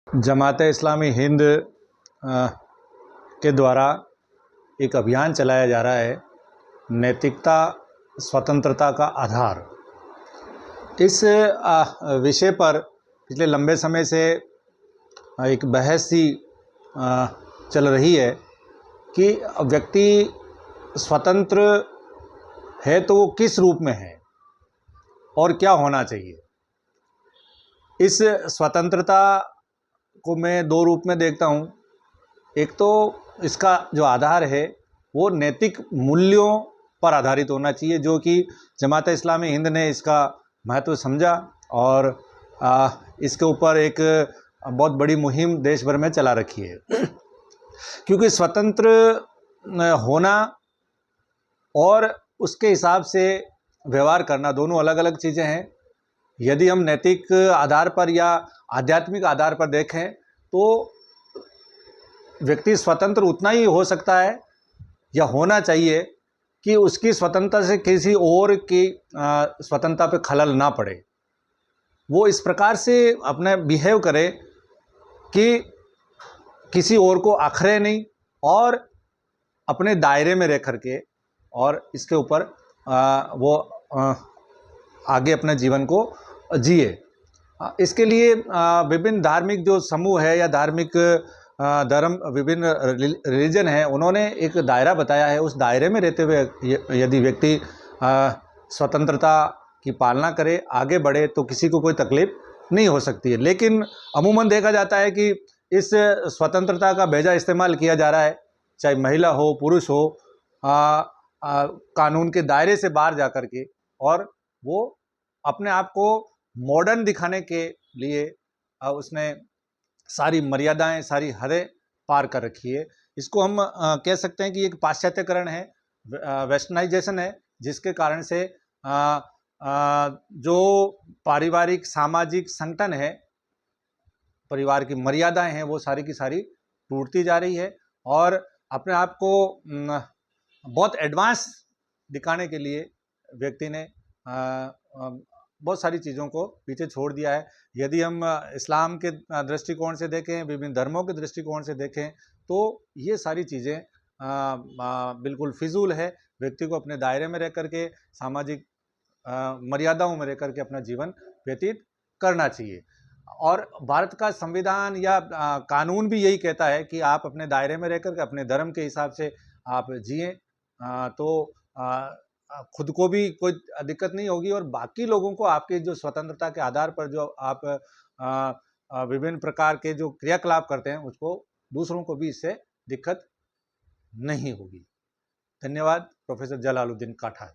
जमात-ए इस्लामी हिंद के द्वारा एक अभियान चलाया जा रहा है, नैतिकता स्वतंत्रता का आधार। इस विषय पर पिछले लंबे समय से एक बहस सी चल रही है कि व्यक्ति स्वतंत्र है तो वो किस रूप में है और क्या होना चाहिए। इस स्वतंत्रता को मैं दो रूप में देखता हूँ। एक तो इसका जो आधार है वो नैतिक मूल्यों पर आधारित होना चाहिए, जो कि जमात इस्लामी हिंद ने इसका महत्व समझा और इसके ऊपर एक बहुत बड़ी मुहिम देश भर में चला रखी है। क्योंकि स्वतंत्र होना और उसके हिसाब से व्यवहार करना दोनों अलग अलग चीज़ें हैं। यदि हम नैतिक आधार पर या आध्यात्मिक आधार पर देखें तो व्यक्ति स्वतंत्र उतना ही हो सकता है या होना चाहिए कि उसकी स्वतंत्रता से किसी और की स्वतंत्रता पे खलल ना पड़े। वो इस प्रकार से अपने बिहेव करे कि किसी और को आखरे नहीं और अपने दायरे में रह करके और इसके ऊपर वो आगे अपने जीवन को जिए। इसके लिए विभिन्न धार्मिक जो समूह है या धार्मिक धर्म विभिन्न रिलीजन है, उन्होंने एक दायरा बताया है। उस दायरे में रहते हुए यदि व्यक्ति स्वतंत्रता की पालना करे, आगे बढ़े, तो किसी को कोई तकलीफ नहीं हो सकती है। लेकिन अमूमन देखा जाता है कि इस स्वतंत्रता का बेजा इस्तेमाल किया जा रहा है, चाहे महिला हो पुरुष हो, कानून के दायरे से बाहर जा कर के, और वो अपने आप को मॉडर्न दिखाने के लिए उसने सारी मर्यादाएं, सारी हदें पार कर रखी है। इसको हम कह सकते हैं कि एक पाश्चात्यकरण है, वेस्टर्नाइजेशन है, जिसके कारण से जो पारिवारिक सामाजिक संगठन है, परिवार की मर्यादाएं हैं, वो सारी की सारी टूटती जा रही है और अपने आप को बहुत एडवांस दिखाने के लिए व्यक्ति ने बहुत सारी चीज़ों को पीछे छोड़ दिया है। यदि हम इस्लाम के दृष्टिकोण से देखें, विभिन्न धर्मों के दृष्टिकोण से देखें, तो ये सारी चीज़ें बिल्कुल फिजूल है। व्यक्ति को अपने दायरे में रह करके, सामाजिक मर्यादाओं में रह करके अपना जीवन व्यतीत करना चाहिए। और भारत का संविधान या कानून भी यही कहता है कि आप अपने दायरे में रह करके अपने धर्म के हिसाब से आप जिएं, तो खुद को भी कोई दिक्कत नहीं होगी और बाकी लोगों को आपके जो स्वतंत्रता के आधार पर जो आप विभिन्न प्रकार के जो क्रियाकलाप करते हैं, उसको दूसरों को भी इससे दिक्कत नहीं होगी। धन्यवाद। प्रोफेसर जलालुद्दीन काठा।